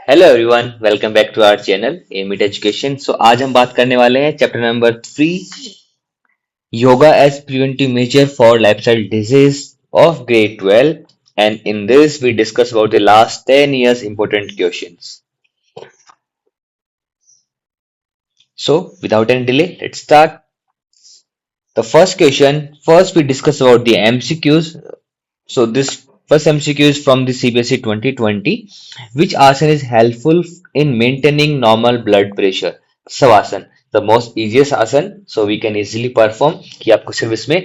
Hello everyone, welcome back to our channel Emit Education. So आज हम बात करने वाले हैं chapter number 3, yoga as preventive measure for lifestyle disease of grade 12, and in this we discuss about the last 10 years important questions. So without any delay, let's start. The first question, first we discuss about the MCQs. So this first MCQ is from the CBSE 2020. Which asana is helpful in maintaining normal blood pressure? Savasana, the most easiest asana, so we can easily perform. कि आपको सिर्फ इसमें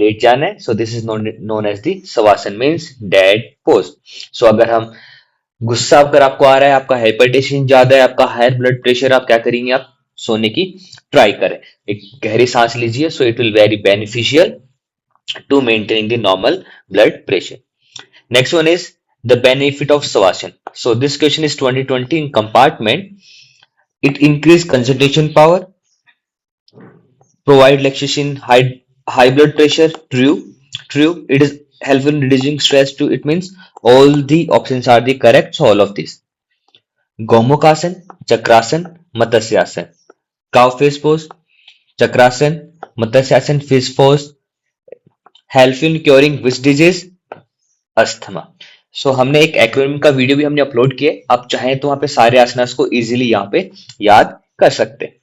late जाना है. So this is known as the Savasana, means dead pose. So अगर हम गुस्सा अगर आपको आ रहा है, आपका हाइपरटेंशन ज्यादा है, आपका हायर ब्लड प्रेशर, आप क्या करेंगे? आप सोने की ट्राई करें, एक गहरी सांस लीजिए. So it will very beneficial to maintaining the normal blood pressure. Next one is the benefit of Savasana. So this question is 2020 in compartment. It increase concentration power, provide relaxation in high blood pressure. True. It is helpful in reducing stress too. It means all the options are the correct. So all of these. Gomukhasana, Chakrasana, Matsasyasana. Cow face pose, Chakrasana, Matsasyasana, fish pose. Helpful in curing which disease? Asthma. So हमने एक acronym का video भी हमने upload किया. आप चाहें तो वहां पे सारे आसनास को इजीली यहाँ पे याद कर सकते हैं.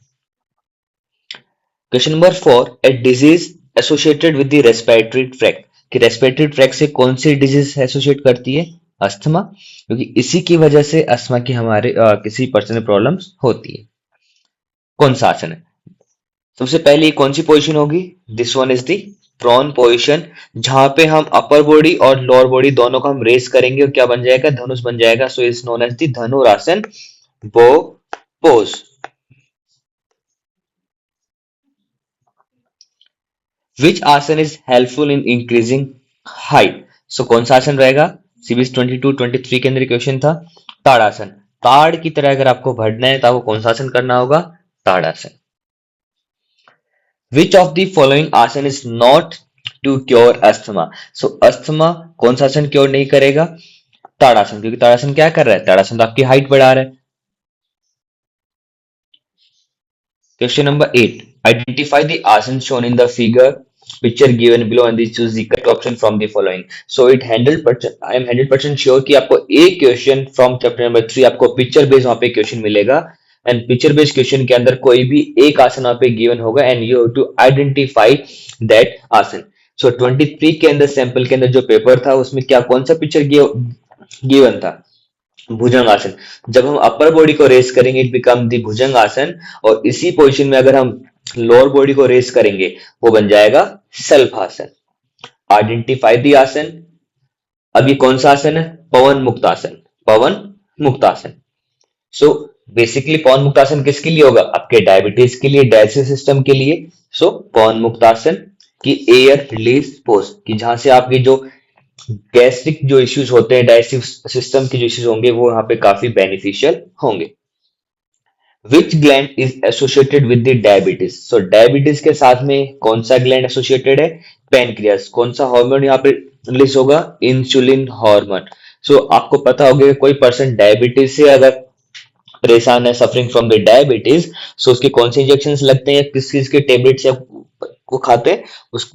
Question number 4, a disease associated with the respiratory tract. कि रेस्पिरेटरी ट्रैक्ट से कौन सी डिजीज एसोसिएट करती है? अस्थमा, क्योंकि इसी की वजह से अस्थमा की हमारे किसी पर्सन में प्रॉब्लम्स होती है. कौन सा आसन है? सबसे पहले कौन सी पोजीशन होगी? This one is the prone position, जहां पे हम अपर बॉडी और लोअर बॉडी दोनों को हम रेस करेंगे और क्या बन जाएगा? धनुष बन जाएगा. So is known as the dhanurasana bow pose. Which asana is helpful in increasing height? So कौन सा आसन रहेगा? सीबीएस 22-23 के अंदर क्वेश्चन था. ताड़ासन. ताड़ की तरह अगर आपको बढ़ना है तो आपको कौन सा आसन करना होगा? ताड़ासन. Which of the following आसन is not to cure asthma? So asthma कौन सा आसन क्योर नहीं करेगा? ताड़ासन, क्योंकि ताड़ासन क्या कर रहा है? ताड़ासन तो आपकी हाइट बढ़ा रहा है. क्वेश्चन नंबर 8, identify the आसन shown in the figure picture given below and choose the correct option from the following. So it 100%, I am 100% sure कि आपको एक क्वेश्चन from chapter number 3 आपको पिक्चर बेस्ड वहां पे क्वेश्चन मिलेगा. And picture based question के अंदर कोई भी एक आसन वहां पे गिवन होगा and you have to identify that आसन. सो 23 के अंदर सैंपल के अंदर जो पेपर था उसमें क्या कौन सा पिक्चर गिवन था? भुजंग आसन. जब हम अपर बॉडी को रेस करेंगे इट बिकम द भुजंग आसन, और इसी पोजीशन में अगर हम लोअर बॉडी को रेस करेंगे वो बन जाएगा सल्फासन. आइडेंटिफाई द आसन. अब ये कौन सा आसन है? पवन मुक्त आसन. पवन मुक्त आसन. सो बेसिकली पवन मुक्तासन किसके लिए होगा? आपके डायबिटीज के लिए, डायलिसिस सिस्टम के लिए. सो पवन मुक्तासन की एयर रिलीज पोज, कि जहां से आपके जो गैस्ट्रिक जो इश्यूज होते हैं, डाइजेस्टिव सिस्टम के जो इश्यूज होंगे वो यहाँ पे काफी बेनिफिशियल होंगे. विच gland is associated with the diabetes? So diabetes के साथ में कौन सा ग्लैंड एसोसिएटेड है? पैनक्रियास. कौन सा हार्मोन यहाँ पे रिलीज होगा? Insulin hormone. सो आपको पता होगा कोई पर्सन डायबिटीज से अगर परेशान है, सफरिंग फ्रॉम द डायबिटीज, सो उसके कौन से इंजेक्शन लगते हैं, किस चीज के टेबलेट्स वो खाते हैं?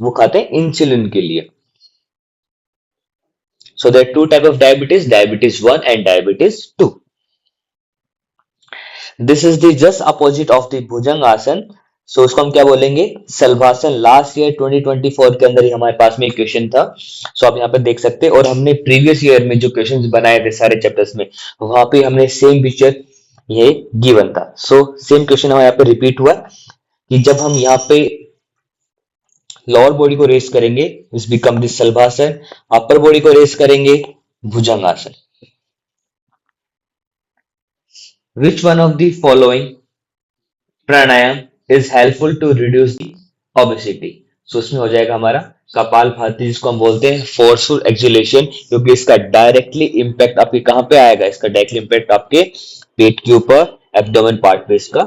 वो खाते हैं इंसुलिन के लिए. So there are two type of diabetes, diabetes 1 and diabetes 2. This is the just opposite of the भुजंग आसन. सो उसको हम क्या बोलेंगे? सल्भासन. लास्ट ईयर 2024 के अंदर ही हमारे पास में एक क्वेश्चन था. सो आप यहाँ पे देख सकते हैं, और हमने प्रीवियस ईयर में जो क्वेश्चंस बनाए थे सारे चैप्टर्स में, वहां पे हमने सेम पिक्चर ये गिवन था. सो सेम क्वेश्चन हमारे यहाँ पे रिपीट हुआ कि जब हम यहाँ पे लोअर बॉडी को रेस करेंगे इस become this shalabhasana, upper body को रेस करेंगे bhujangasana. Which one of the following pranayama is helpful to reduce the obesity? So उसमें हो जाएगा हमारा कपालभाति, जिसको हम बोलते हैं फोर्सफुल एक्सुलेशन, क्योंकि इसका डायरेक्टली इंपैक्ट आपके कहां पे आएगा? इसका डायरेक्टली इंपैक्ट आपके पेट के ऊपर, एब्डोमेन पार्ट पे इसका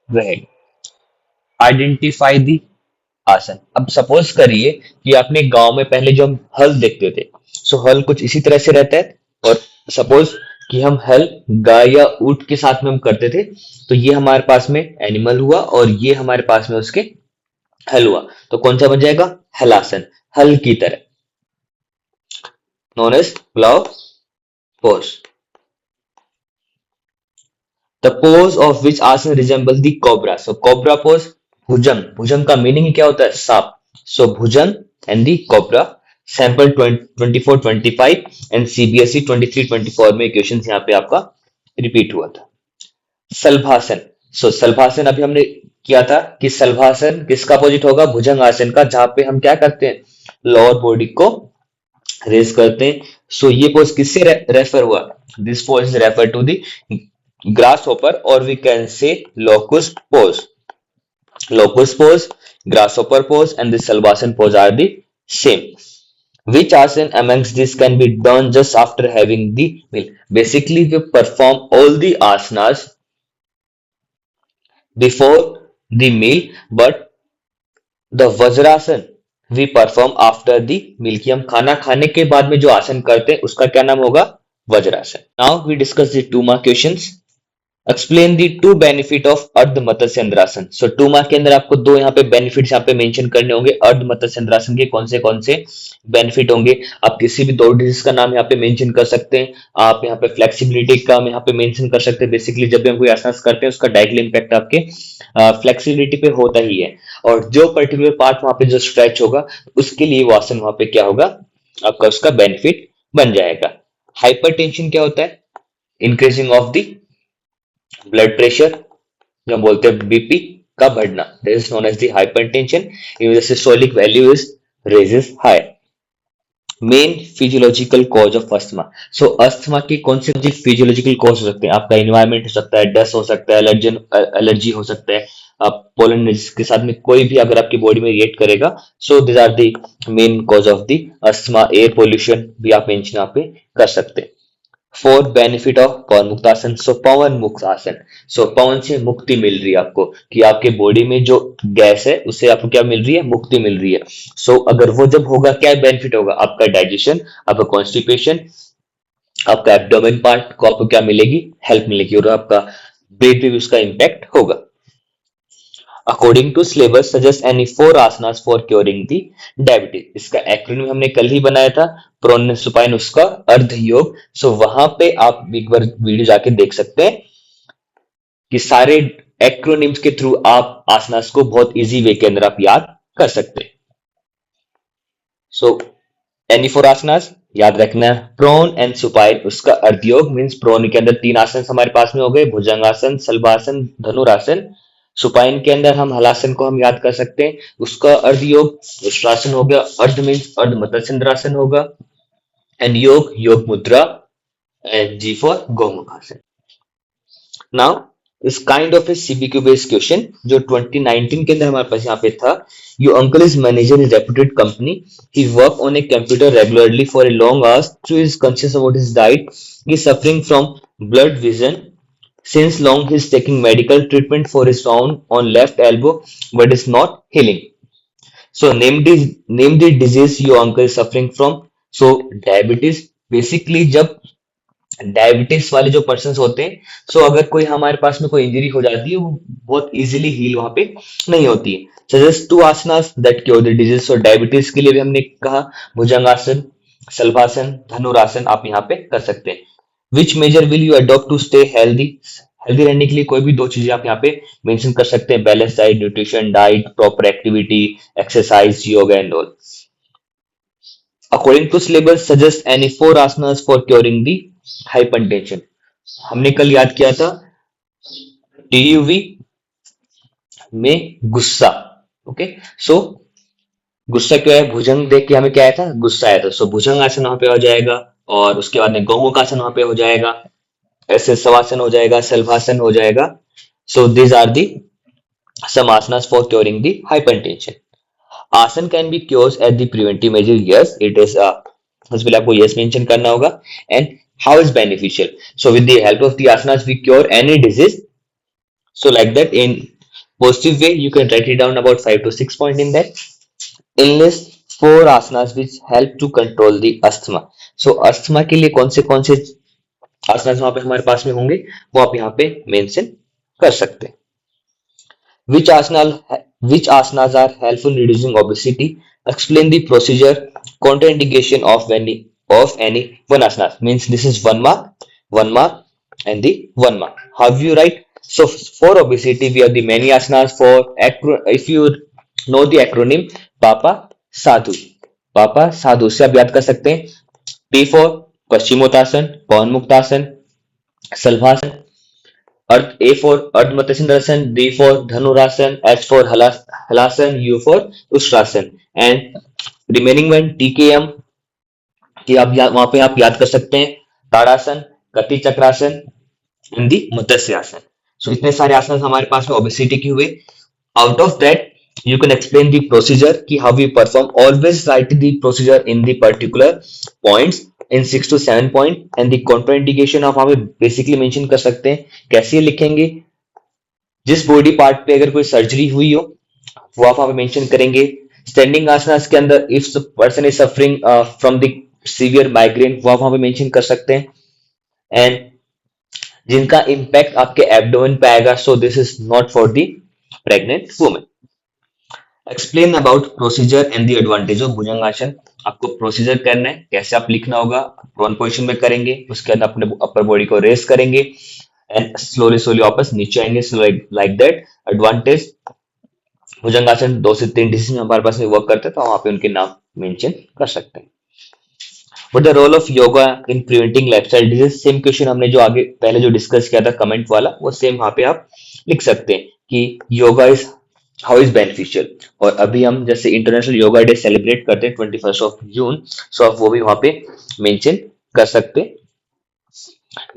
रहेगा. आइडेंटिफाई दी आसन. अब सपोज करिए कि आपने गांव में पहले जो हम हल देखते थे, सो हल कुछ इसी तरह से रहता है, और सपोज कि हम हल गाय या ऊंट के साथ में हम करते थे, तो ये हमारे पास में एनिमल हुआ और ये हमारे पास में उसके हल हुआ, तो कौन सा बन जाएगा? हलासन, हल की तरह, known as plough pose. The pose of which asana resemble the cobra, so cobra pose, bhujang, भुजंग का मीनिंग क्या होता है? सांप, so bhujang and the cobra. Sample 24-25 and CBSE 23-24 में क्वेश्चन यहाँ पे आपका रिपीट हुआ था। सलभासन, सो सलभासन अभी हमने किया था कि सलभासन किसका अपोजिट होगा? भुजंग आसन का, जहां पे हम क्या करते हैं? लोअर बॉडी को रेज करते हैं। सो ये पोज किससे रेफर हुआ? This pose is refer to the grasshopper और we can say locust pose. Locust pose, grasshopper pose, and the Salvasan pose are the same. Which asana amongst these can be done just after having the meal? Basically, we perform all the asanas before the meal, but the Vajrasan we perform after the meal. कि हम खाना खाने के बाद में जो आसन करते हैं उसका क्या नाम होगा? Vajrasana. Now we discuss the 2 mark questions. Explain the two benefit of Ardha Matsyendrasana. So 2 mark के अंदर आपको दो यहाँ पे बेनिफिट्स यहाँ पे मेंशन करने होंगे। अर्ध मत्स्यंद्रासन के कौन से बेनिफिट होंगे? आप किसी भी दो डिजीज का नाम यहाँ पे मेंशन कर सकते हैं। आप यहाँ पे फ्लेक्सिबिलिटी का यहाँ पे मेंशन कर सकते हैं। बेसिकली जब भी हम कोई आसन करते हैं उसका डायरेक्टली इंपैक्ट आपके फ्लेक्सिबिलिटी पे होता ही है, और जो पर्टिकुलर पार्ट वहां पे जो स्ट्रेच होगा उसके लिए वो आसन वहां पे क्या होगा? आपका उसका बेनिफिट बन जाएगा। हाइपरटेंशन क्या होता है? Increasing of the blood pressure, जो हम बोलते हैं बीपी का बढ़ना, that is known as the hypertension. इन वजह से systolic value is raises high. Main physiological cause of asthma, so asthma के कौन से फिजियोलॉजिकल कॉज हो सकते हैं? आपका एनवायरमेंट हो सकता है, डस्ट हो सकता है, एलर्जी हो सकता है, आप पोलन के साथ में कोई भी अगर आपकी बॉडी में रिएक्ट करेगा, so this are the main cause of the asthma. Air pollution भी आप मेंशन यहाँ पे कर सकते हैं। फॉर बेनिफिट ऑफ पवन मुक्त आसन, सो पवन मुक्त आसन, सो पवन से मुक्ति मिल रही है आपको, कि आपके बॉडी में जो गैस है उससे आपको क्या मिल रही है? मुक्ति मिल रही है। सो अगर वो जब होगा क्या बेनिफिट होगा? आपका डाइजेशन, आपका कॉन्स्टिपेशन, आपका एब्डोमेन पार्ट को आपको क्या मिलेगी? हेल्प मिलेगी, और आपका ब्रेथ पे भी उसका इम्पैक्ट होगा। According to syllabus suggest any 4 asanas for curing the diabetes, इसका एक्रोनिम हमने कल ही बनाया था, प्रोन सुपाइन उसका अर्ध योग। सो वहां पे आप एक बार वीडियो जाके देख सकते हैं कि सारे एक्रोनिम्स के थ्रू आप आसनास को बहुत इजी वे के अंदर आप याद कर सकते हैं। सो एनी 4 asanas याद रखना है। प्रोन एंड सुपाइन उसका अर्ध योग मीन्स प्रोन के अंदर 3 आसन हमारे पास में हो गए, भुजंगासन, सलभासन, धनुरासन। सुपाइन के अंदर हम हलासन को हम याद कर सकते हैं, उसका अर्ध योग उष्ट्रासन हो गया। अर्ध मीन्स अर्ध मत्स्यंद्रासन होगा, and yoga yoga mudra, and G for gomukhasana. Now is kind of a CBQ based question जो 2019 के अंदर हमारे पास यहाँ पे था। Your uncle is manager in reputed company, he work on a computer regularly for a long hours, through is conscious about his diet, he is suffering from blood vision since long he's taking medical treatment for his wound on left elbow but is not healing. So name the disease your uncle is suffering from. So diabetes, basically जब diabetes वाले जो person होते हैं, सो अगर कोई हमारे पास में कोई इंजरी हो जाती है वो बहुत इजीली हील वहां पे नहीं होती है। Suggest 2 asanas that cure the disease. So diabetes के लिए भी हमने कहा भुजंगासन, सलभासन, धनुरासन आप यहाँ पे कर सकते हैं। Which measure will you adopt to stay healthy, healthy रहने के लिए कोई भी 2 चीजें आप यहाँ पे मेंशन कर सकते हैं, balance diet, nutrition, diet, proper activity, exercise, yoga and all. According to syllabus suggest any 4 asanas for curing the hypertension. हमने कल याद किया था टीयूवी में गुस्सा। ओके, सो गुस्सा क्या है? भुजंग देख के हमें क्या आया था? गुस्सा आया था। सो भुजंग आसन वहां पे हो जाएगा, और उसके बाद में गौमुख आसन वहां पे हो जाएगा, ऐसे शवासन हो जाएगा, सलभासन हो जाएगा। So these are the some asanas for curing the hypertension. Asana can be cures at the preventive measure, yes it is, उसके लिए आपको यस मेंशन करना होगा। And how is beneficial? So with the help of the asanas we cure any disease. So like that, in positive way, you can write it down about 5 to 6 points in that. Enlist 4 asanas which help to control the asthma. So asthma के लिए कौन से आसनास वहां पे हमारे पास में होंगे, वो आप यहाँ पे मेंशन कर सकते हैं। Which asana which asanas are helpful in reducing obesity? Explain the procedure, contraindication of any one asana. Means this is 1 mark, and the 1 mark. How you write? So for obesity, we have the many asanas. If you know the acronym PAPA Sadhu, PAPA Sadhu से आप याद कर सकते हैं। P for paschimottanasana, pavan muktasana, shalabhasana, अर्थ A for ardha matsyendrasana, D for dhanurasana, H for halasana, U for ushtrasana, and remaining one TKM कि आप वहां पे आप याद कर सकते हैं ताड़ासन, कटी चक्रासन, हिंदी मत्स्यासन। सो इतने सारे आसन हमारे पास में ओबेसिटी के हुए। Out of that you can explain the procedure कि how we perform. Always write the procedure in the particular points in 6 to 7 point, and the contraindication of हमें basically mention कर सकते हैं। कैसे लिखेंगे? जिस बॉडी पार्ट पे अगर कोई सर्जरी हुई हो वो आप वहां पे मेंशन करेंगे। स्टैंडिंग आसनास के अंदर if person is suffering from the severe migraine वो आप वहां पे मेंशन कर सकते हैं। एंड जिनका इम्पैक्ट आपके एब्डोमेन पे आएगा, so this is not for the pregnant women. Explain about procedure and the advantage of bhujangasana. आपको प्रोसीजर करना है, कैसे आप लिखना होगा। प्रोन पोजीशन में करेंगे, उसके अंदर अपने अपर बॉडी को रेस करेंगे एंड स्लोली स्लोली वापस नीचे आएंगे, लाइक दैट। एडवांटेज, भुजंगासन 2 से 3 डिजीज में हमारे पास में वर्क करते हैं, तो वहां पे उनके नाम मेंशन कर सकते हैं। What the role of yoga in preventing lifestyle disease? Same question हमने जो आगे पहले जो डिस्कस किया था कमेंट वाला, वो सेम वहां पे आप लिख सकते हैं कि yoga is how is beneficial. और अभी हम जैसे इंटरनेशनल योगा डे सेलिब्रेट करते हैं 21 जून, सो आप वो भी वहां पे मेंशन कर सकते हैं।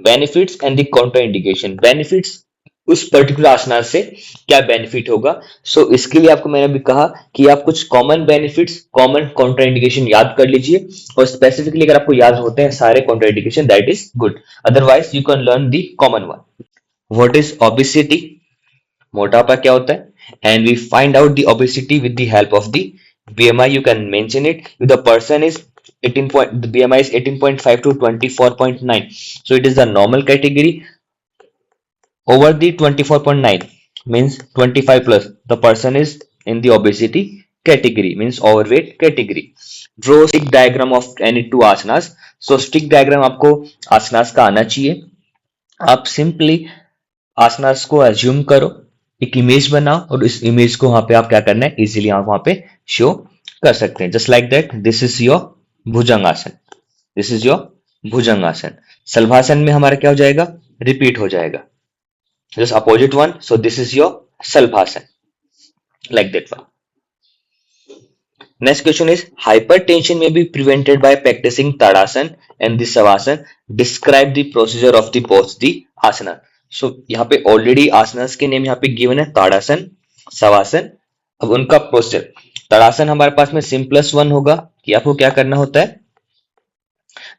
Benefits and the counter indication. Benefits, उस पर्टिकुलर आसना से क्या बेनिफिट होगा। सो इसके लिए आपको मैंने भी कहा कि आप कुछ common benefits, common counter indication याद कर लीजिए, और स्पेसिफिकली अगर आपको याद होते हैं सारे counter indication, that is good. Otherwise you can learn the common one. What is obesity? मोटापा क्या होता है? And we find out the obesity with the help of the BMI. You can mention it. If the person is 18 point, the BMI is 18.5 to 24.9, so it is the normal category. Over the 24.9 means 25 plus, the person is in the obesity category, means overweight category. Draw stick diagram of any two asanas. So stick diagram आपको asanas का आना चाहिए। आप simply asanas को assume करो, एक image बनाओ, और इस इमेज को वहां पे आप क्या करना है, इजीली आप वहां पे शो कर सकते हैं। Just like that, this is your bhujangasana, this is your bhujangasana. Shalabhasana में हमारा क्या हो जाएगा, रिपीट हो जाएगा, just opposite one. So this is your Salbhasan, like that one. Next question is, hypertension may be prevented by practicing Tadasan and the Savasana. Describe the procedure of the both the asana. So यहाँ पे already asanas के name यहाँ पे given है, ताड़ासन, सवासन। अब उनका procedure, ताड़ासन हमारे पास में सिंपलेस्ट वन होगा कि आपको क्या करना होता है,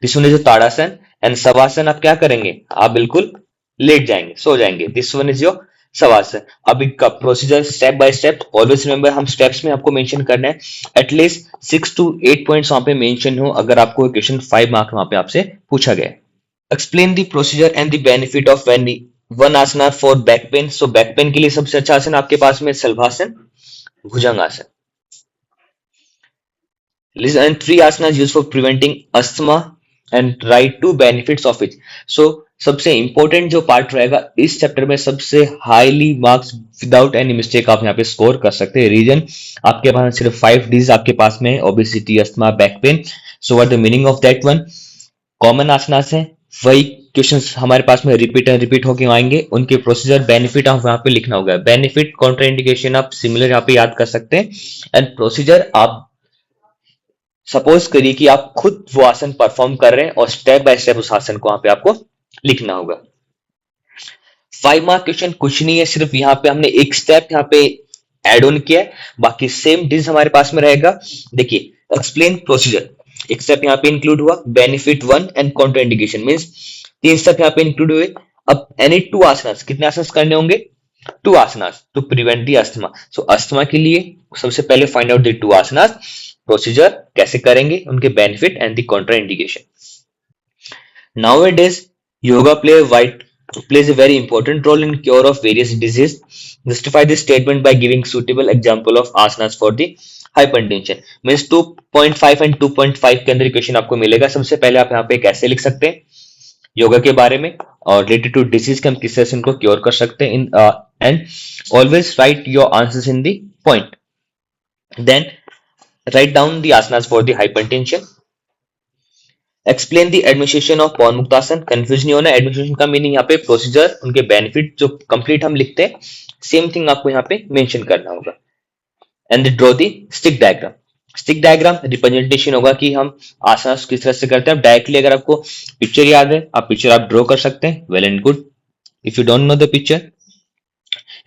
this one is tadasana. And savasana आप क्या करेंगे, आप बिल्कुल लेट जाएंगे, सो जाएंगे। This one is your savasana. अब इनका procedure step by step, always remember हम स्टेप्स में आपको मेंशन करना है। एटलीस्ट 6 to 8 पॉइंट्स वहां पे मेंशन हो, अगर आपको क्वेश्चन 5 मार्क वहां पे आपसे पूछा गया। Explain the procedure and the benefit of one asana for back pain. So back pain के लिए सबसे अच्छा आसन आपके पास में सल्वासन, Bhujangasana. Listen, 3 asanas used for preventing asthma and write 2 benefits of it. So सबसे इंपॉर्टेंट जो पार्ट रहेगा इस चैप्टर में, सबसे highly marks without any mistake आप यहाँ पे स्कोर कर सकते हैं। रीजन, आपके पास सिर्फ 5 डिजीज आपके पास में, obesity, asthma, back pain. So what the meaning of that one, common asanas है, वही क्वेश्चंस हमारे पास में रिपीट एंड रिपीट होके आएंगे, उनके प्रोसीजर, बेनिफिट आप यहाँ पे लिखना होगा। बेनिफिट, काउंटर इंडिकेशन आप सिमिलर यहाँ पे याद कर सकते हैं, एंड प्रोसीजर आप सपोज करिए कि आप खुद वो आसन परफॉर्म कर रहे हैं और स्टेप बाय स्टेप उस आसन को वहां पे आपको लिखना होगा। 5 मार्क क्वेश्चन कुछ नहीं है, सिर्फ यहाँ पे हमने एक स्टेप यहाँ पे एड ऑन किया है, बाकी सेम डिज हमारे पास में रहेगा। देखिए, एक्सप्लेन प्रोसीजर, एक स्टेप यहाँ पे इंक्लूड हुआ, benefit 1 and counter indication, means 3 step यहाँ पे इंक्लूड हुए। अब एनी 2 आसनास, कितने आसनास करने होंगे, 2 asanas to prevent the asthma. So asthma के लिए सबसे पहले find out the 2 asanas, procedure कैसे करेंगे, उनके benefit and the counter indication. Nowadays Yoga plays a very important role in cure of various disease. Justify this statement by giving suitable example of asanas for the hypertension. Means 2.5 and 2.5 के अंदर equation आपको मिलेगा. सबसे पहले आप यहाँ पे कैसे लिख सकते हैं योगा के बारे में और रिलेटेड टू डिसीज के हम किस तरह से इनको क्योर कर सकते हैं इन and always write your answers in the point. Then write down the asanas for the hypertension. Explain the administration of Pavanmuktasana. Confuse नहीं होना. एडमिनिस्ट्रेशन का मीनिंग यहाँ पे प्रोसीजर, उनके बेनिफिट जो कंप्लीट हम लिखते हैं, सेम थिंग आपको यहाँ पे मेंशन करना होगा. And draw the stick diagram. Stick diagram representation होगा कि हम आसनास किस तरह से करते हैं. डायरेक्टली अगर आपको पिक्चर याद है, आप पिक्चर आप ड्रॉ कर सकते हैं. Well and good. If you don't know the picture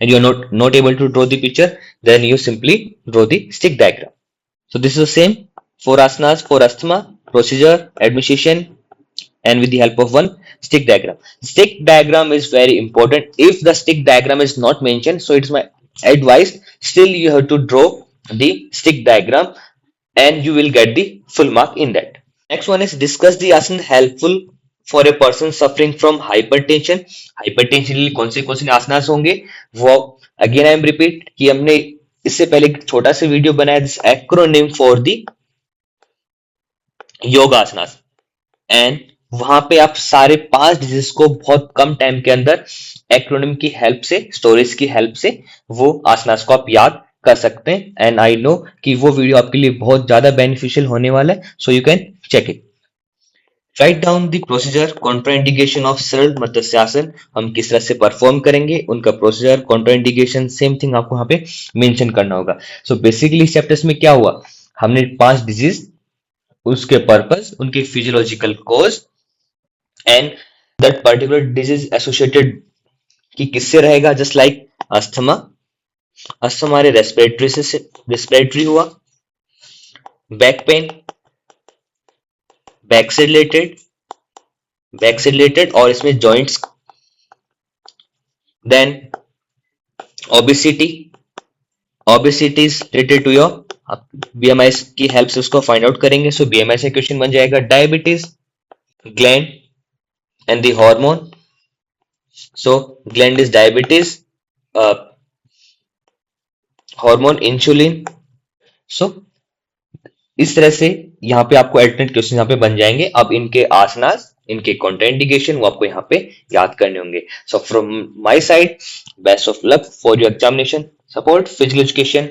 and you are not able to draw the picture, then you simply draw the stick diagram. So this is the same for asanas for asthma, procedure, administration, and with the help of one stick diagram. Stick diagram is very important. If the stick diagram is not mentioned, so it's my advice, still you have to draw the stick diagram and you will get the full mark in that. Next one is discuss the asana helpful for a person suffering from hypertension. Hypertension के लिए कौन से आसनास होंगे वो again I am repeat कि हमने इससे पहले एक छोटा सा वीडियो बनाया this acronym for the yoga asanas and वहां पे आप सारे 5 डिजीज को बहुत कम टाइम के अंदर एक्रोनिम की हेल्प से, स्टोरेज की हेल्प से वो आसनास को आप याद कर सकते हैं. एंड आई नो कि वो वीडियो आपके लिए बहुत ज्यादा बेनिफिशियल होने वाला है. So you can check it. Write down the procedure contraindication of Saral Matsyasana. हम किस तरह से परफॉर्म करेंगे उनका प्रोसीजर, कॉन्ट्राइंडिकेशन, सेम थिंग आपको यहाँ पे मेंशन करना होगा. सो बेसिकली इस चैप्टर्स में क्या हुआ, हमने 5 डिजीज, उसके पर्पस, उनके physiological cause and that particular disease associated कि किससे रहेगा. Just like asthma. अस्थमा हमारे रेस्पिरेटरी हुआ. बैक पेन बैक से रिलेटेड और इसमें joints. Then obesity is related to your BMI की हेल्प से उसको फाइंड आउट करेंगे. सो बीएमआई से क्वेश्चन बन जाएगा. Diabetes, gland and the hormone. So gland is diabetes, hormone insulin. So इस तरह से यहाँ पे आपको अल्टरनेट क्वेश्चन यहाँ पे बन जाएंगे. अब इनके आसनास, इनके कॉन्ट्राइंडिकेशन वो आपको यहाँ पे याद करने होंगे. So from my side best of luck for your examination. Support physical education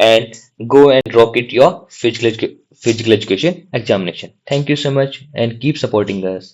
and go and rock it your physical education examination. Thank you so much and keep supporting us.